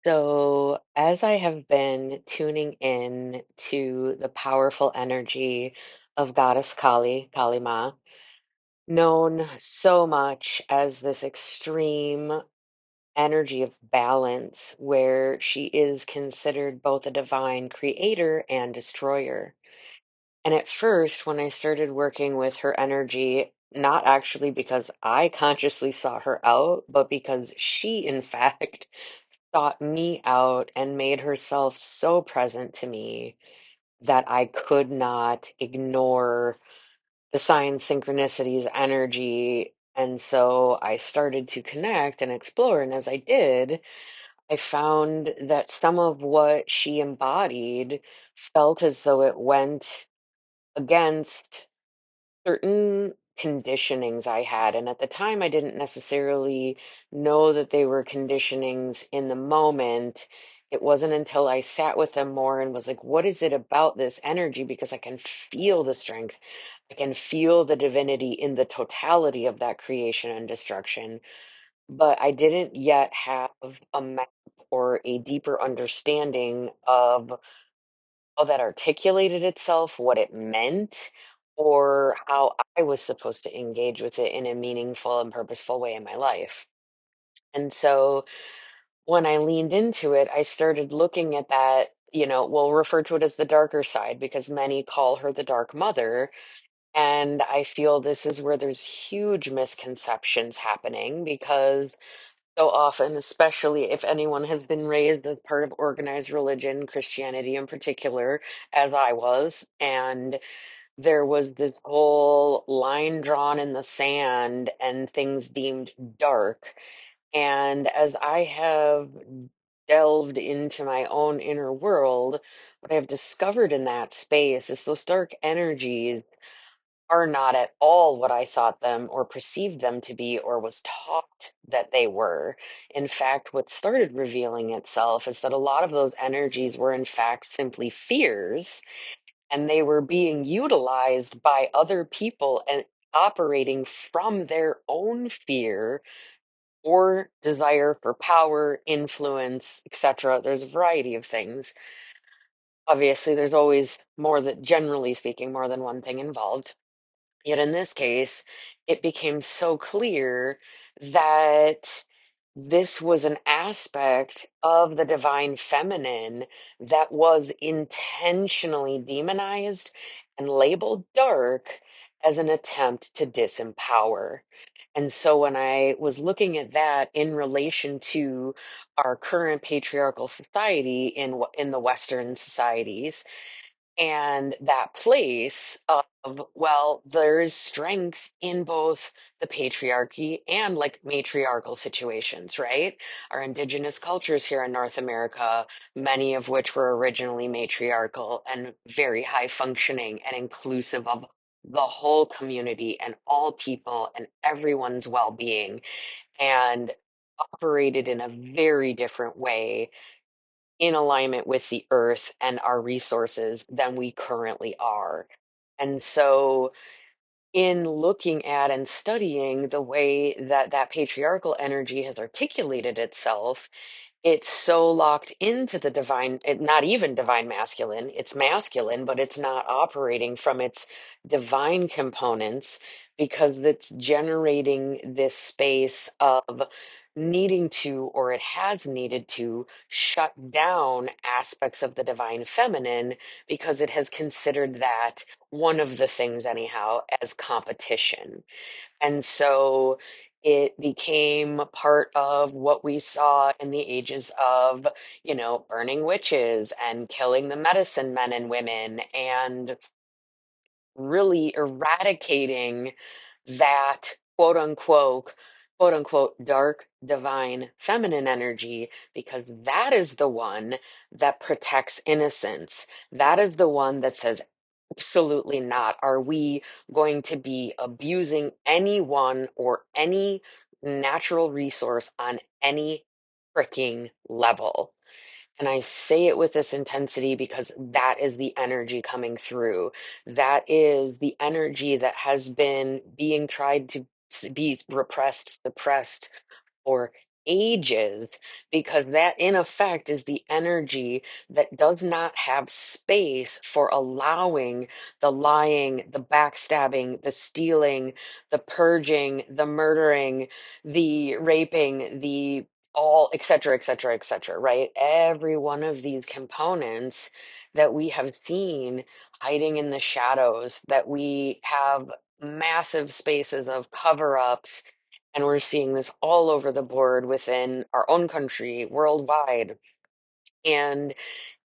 So, as I have been tuning in to the powerful energy of Goddess Kali, Kali Ma, known so much as this extreme energy of balance, where she is considered both a divine creator and destroyer. And at first, when I started working with her energy, not actually because I consciously sought her out, but because she, in fact, sought me out and made herself so present to me that I could not ignore the signs, synchronicities, energy. And so I started to connect and explore. And as I did, I found that some of what she embodied felt as though it went against certain conditionings I had. And at the time, I didn't necessarily know that they were conditionings in the moment. It wasn't until I sat with them more and was like, what is it about this energy? Because I can feel the strength. I can feel the divinity in the totality of that creation and destruction. But I didn't yet have a map or a deeper understanding of how that articulated itself, what it meant, or how I was supposed to engage with it in a meaningful and purposeful way in my life. And so when I leaned into it, I started looking at that, we'll refer to it as the darker side because many call her the dark mother. And I feel this is where there's huge misconceptions happening because so often, especially if anyone has been raised as part of organized religion, Christianity in particular, as I was, and there was this whole line drawn in the sand and things deemed dark. And as I have delved into my own inner world, what I've discovered in that space is those dark energies are not at all what I thought them or perceived them to be or was taught that they were. In fact, what started revealing itself is that a lot of those energies were, in fact, simply fears, and they were being utilized by other people and operating from their own fear or desire for power, influence, etc. There's a variety of things. Obviously, there's always more that, generally speaking, more than one thing involved. Yet in this case, it became so clear that this was an aspect of the divine feminine that was intentionally demonized and labeled dark as an attempt to disempower. And so when I was looking at that in relation to our current patriarchal society in the Western societies, and that place of, well, there is strength in both the patriarchy and like matriarchal situations, right? Our indigenous cultures here in North America, many of which were originally matriarchal and very high functioning and inclusive of the whole community and all people and everyone's well-being, and operated in a very different way in alignment with the earth and our resources than we currently are. And so, in looking at and studying the way that that patriarchal energy has articulated itself, it's so locked into the divine, not even divine masculine, it's masculine, but it's not operating from its divine components because it's generating this space of needing to, or it has needed to, shut down aspects of the divine feminine because it has considered that one of the things, anyhow, as competition. And so it became part of what we saw in the ages of, burning witches and killing the medicine men and women and really eradicating that quote unquote dark divine feminine energy, because that is the one that protects innocence. That is the one that says, absolutely not. Are we going to be abusing anyone or any natural resource on any freaking level? And I say it with this intensity because that is the energy coming through. That is the energy that has been being tried to be repressed, suppressed for ages, because that in effect is the energy that does not have space for allowing the lying, the backstabbing, the stealing, the purging, the murdering, the raping, the all, et cetera, et cetera, et cetera, right? Every one of these components that we have seen hiding in the shadows, that we have massive spaces of cover ups, and we're seeing this all over the board within our own country, worldwide. And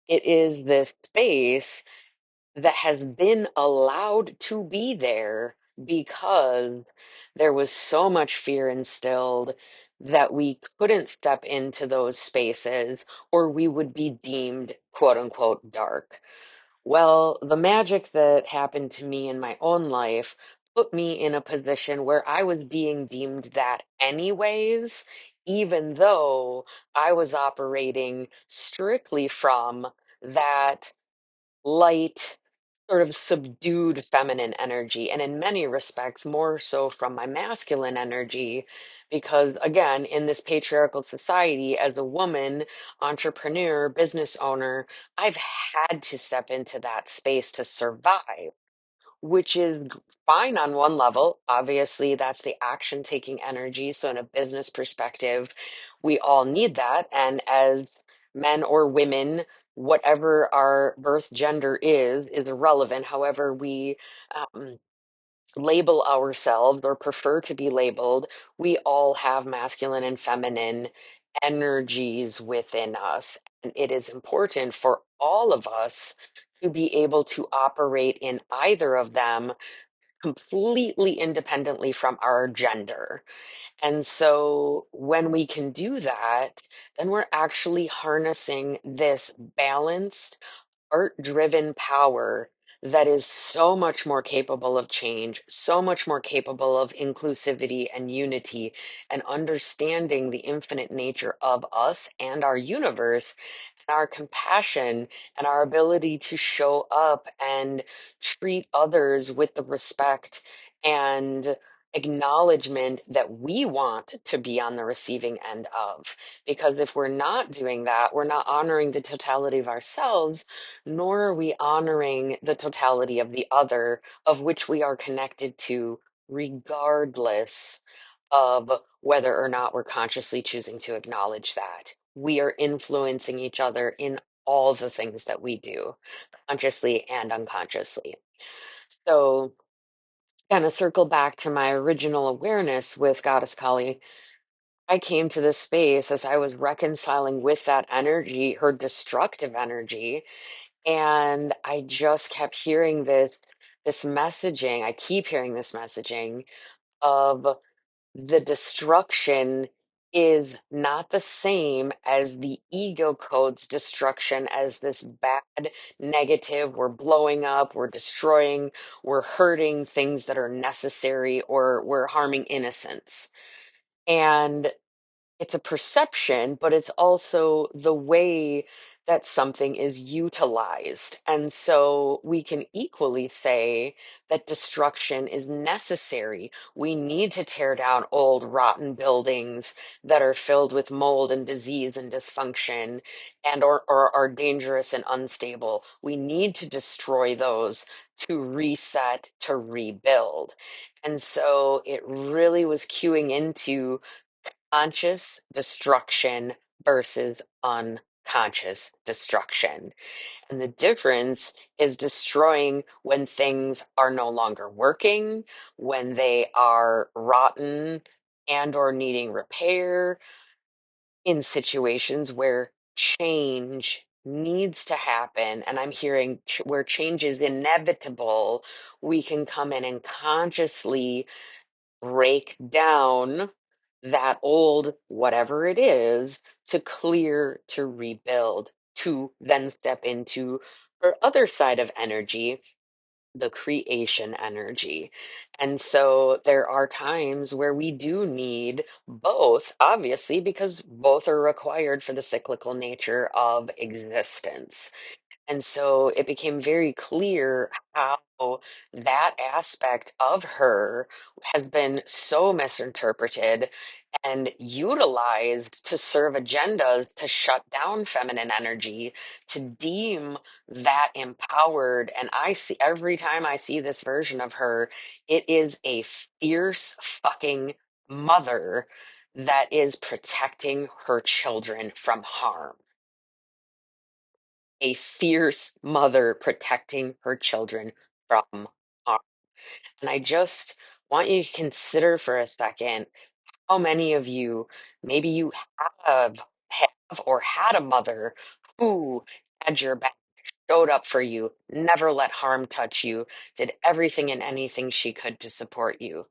it is this space that has been allowed to be there because there was so much fear instilled that we couldn't step into those spaces, or we would be deemed quote unquote dark. Well, the magic that happened to me in my own life put me in a position where I was being deemed that anyways, even though I was operating strictly from that light, sort of subdued feminine energy, and in many respects, more so from my masculine energy. Because again, in this patriarchal society, as a woman, entrepreneur, business owner, I've had to step into that space to survive, which is fine on one level. Obviously, that's the action taking energy. So, in a business perspective, we all need that. And as men or women, whatever our birth gender is irrelevant. However, we um, label ourselves or prefer to be labeled, we all have masculine and feminine energies within us. And it is important for all of us to be able to operate in either of them completely independently from our gender. And so when we can do that, then we're actually harnessing this balanced, art-driven power that is so much more capable of change, so much more capable of inclusivity and unity, and understanding the infinite nature of us and our universe, and our compassion, and our ability to show up and treat others with the respect and acknowledgement that we want to be on the receiving end of. Because if we're not doing that, we're not honoring the totality of ourselves, nor are we honoring the totality of the other, of which we are connected to, regardless of whether or not we're consciously choosing to acknowledge that. We are influencing each other in all the things that we do, consciously and unconsciously. So, kind of circle back to my original awareness with Goddess Kali. I came to this space as I was reconciling with that energy, her destructive energy, and I just kept hearing this messaging. I keep hearing this messaging of the destruction is not the same as the ego code's destruction, as this bad, negative, we're blowing up, we're destroying, we're hurting things that are necessary, or we're harming innocence. And it's a perception, but it's also the way that something is utilized. And so we can equally say that destruction is necessary. We need to tear down old, rotten buildings that are filled with mold and disease and dysfunction, and or are dangerous and unstable. We need to destroy those to reset, to rebuild. And so it really was cueing into conscious destruction versus unconscious destruction. And the difference is destroying when things are no longer working, when they are rotten and or needing repair, in situations where change needs to happen, and I'm hearing where change is inevitable, we can come in and consciously break down that old whatever it is to clear, to rebuild, to then step into her other side of energy, the creation energy. And so there are times where we do need both, obviously, because both are required for the cyclical nature of existence. And so it became very clear how how that aspect of her has been so misinterpreted and utilized to serve agendas to shut down feminine energy, to deem that empowered. And I see every time I see this version of her, it is a fierce fucking mother that is protecting her children from harm. A fierce mother protecting her children from harm. And I just want you to consider for a second how many of you, maybe you have or had a mother who had your back, showed up for you, never let harm touch you, did everything and anything she could to support you.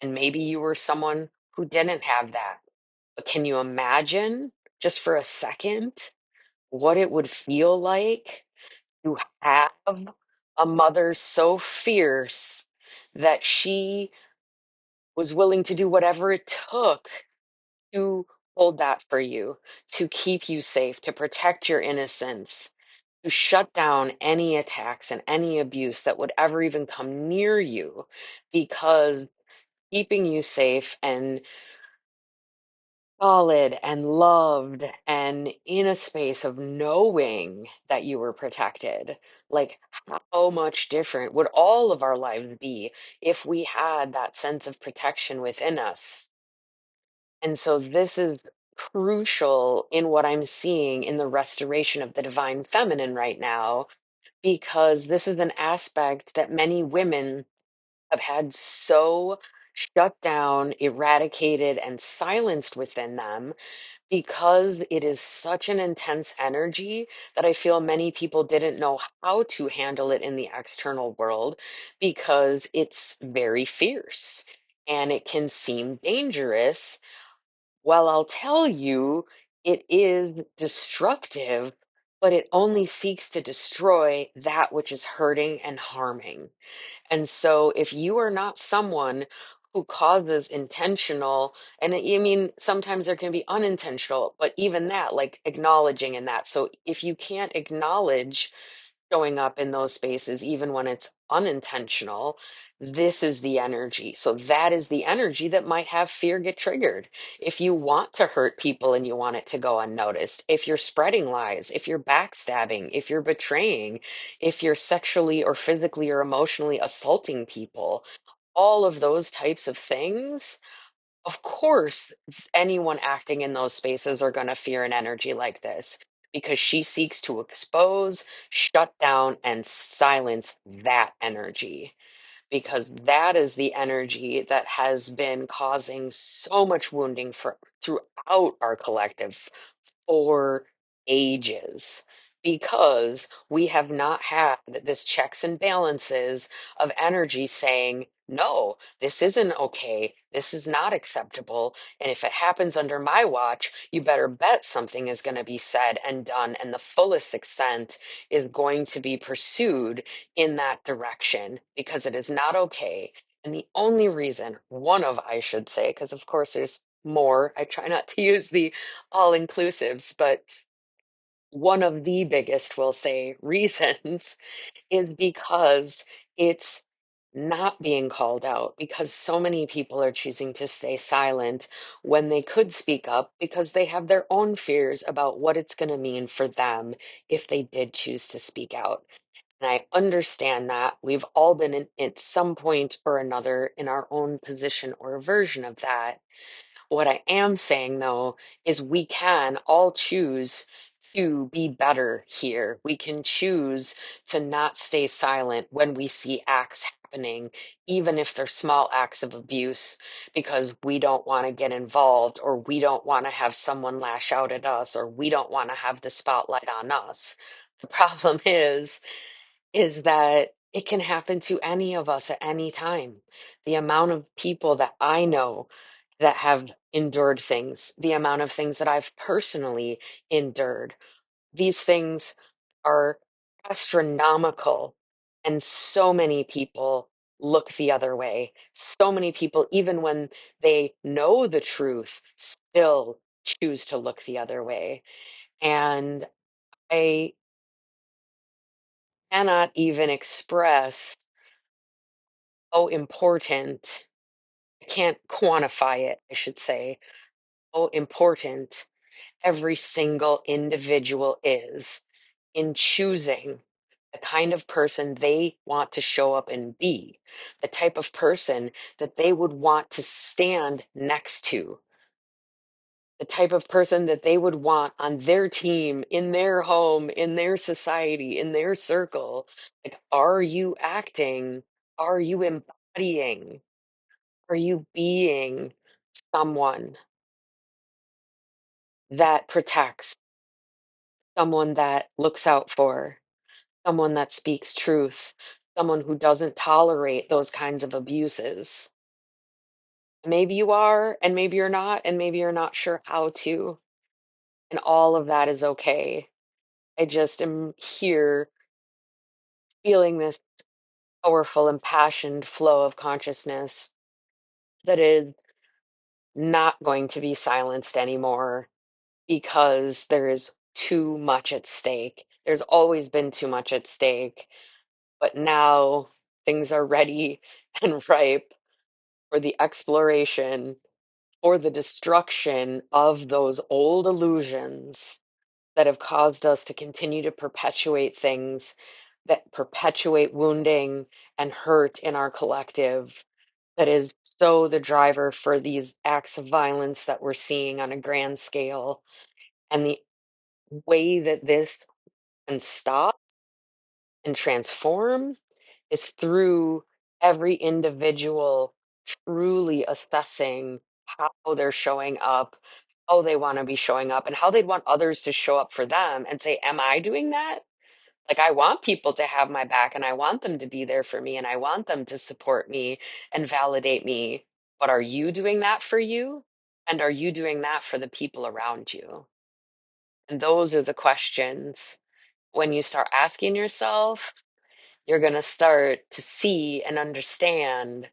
And maybe you were someone who didn't have that. But can you imagine, just for a second, what it would feel like to have a mother so fierce that she was willing to do whatever it took to hold that for you, to keep you safe, to protect your innocence, to shut down any attacks and any abuse that would ever even come near you, because keeping you safe and solid and loved and in a space of knowing that you were protected. Like, how much different would all of our lives be if we had that sense of protection within us? And so, this is crucial in what I'm seeing in the restoration of the divine feminine right now, because this is an aspect that many women have had so shut down, eradicated, and silenced within them, because it is such an intense energy that I feel many people didn't know how to handle it in the external world, because it's very fierce and it can seem dangerous. Well, I'll tell you, it is destructive, but it only seeks to destroy that which is hurting and harming. And so if you are not someone who causes intentional, and I mean, sometimes there can be unintentional, but even that, like acknowledging in that. So if you can't acknowledge showing up in those spaces, even when it's unintentional, this is the energy. So that is the energy that might have fear get triggered. If you want to hurt people and you want it to go unnoticed, if you're spreading lies, if you're backstabbing, if you're betraying, if you're sexually or physically or emotionally assaulting people, all of those types of things, of course, anyone acting in those spaces are going to fear an energy like this, because she seeks to expose, shut down, and silence that energy. Because that is the energy that has been causing so much wounding throughout our collective for ages, because we have not had this checks and balances of energy saying, no, this isn't okay. This is not acceptable. And if it happens under my watch, you better bet something is going to be said and done, and the fullest extent is going to be pursued in that direction, because it is not okay. And the only reason, one of, I should say, because of course there's more, I try not to use the all inclusives, but one of the biggest, we'll say, reasons is because it's not being called out, because so many people are choosing to stay silent when they could speak up, because they have their own fears about what it's going to mean for them if they did choose to speak out. And I understand that we've all been in at some point or another in our own position or version of that. What I am saying, though, is we can all choose to be better here. We can choose to not stay silent when we see acts happening, even if they're small acts of abuse, because we don't want to get involved, or we don't want to have someone lash out at us, or we don't want to have the spotlight on us. The problem is that it can happen to any of us at any time. The amount of people that I know that have endured things, the amount of things that I've personally endured, these things are astronomical. And so many people look the other way. So many people, even when they know the truth, still choose to look the other way. And I cannot even express how important, I can't quantify it, I should say, how important every single individual is in choosing the kind of person they want to show up and be, the type of person that they would want to stand next to, the type of person that they would want on their team, in their home, in their society, in their circle. Like, are you acting? Are you embodying? Are you being someone that protects, someone that looks out for, someone that speaks truth, someone who doesn't tolerate those kinds of abuses? Maybe you are, and maybe you're not, and maybe you're not sure how to, and all of that is okay. I just am here feeling this powerful, impassioned flow of consciousness that is not going to be silenced anymore because there is too much at stake. There's always been too much at stake, but now things are ready and ripe for the exploration or the destruction of those old illusions that have caused us to continue to perpetuate things that perpetuate wounding and hurt in our collective, that is so the driver for these acts of violence that we're seeing on a grand scale. And the way that this can stop and transform is through every individual truly assessing how they're showing up, how they want to be showing up, and how they'd want others to show up for them and say, am I doing that? Like, I want people to have my back and I want them to be there for me and I want them to support me and validate me. But are you doing that for you? And are you doing that for the people around you? And those are the questions. When you start asking yourself, you're going to start to see and understand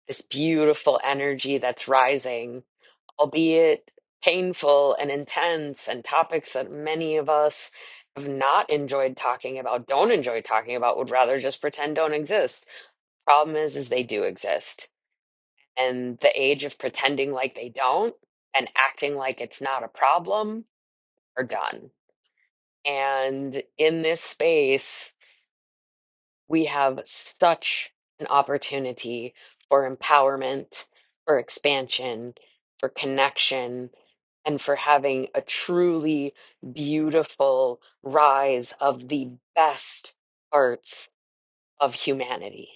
this beautiful energy that's rising, albeit painful and intense, and topics that many of us have not enjoyed talking about, don't enjoy talking about, would rather just pretend don't exist. Problem is they do exist. And the age of pretending like they don't and acting like it's not a problem are done. And in this space, we have such an opportunity for empowerment, for expansion, for connection, and for having a truly beautiful rise of the best parts of humanity.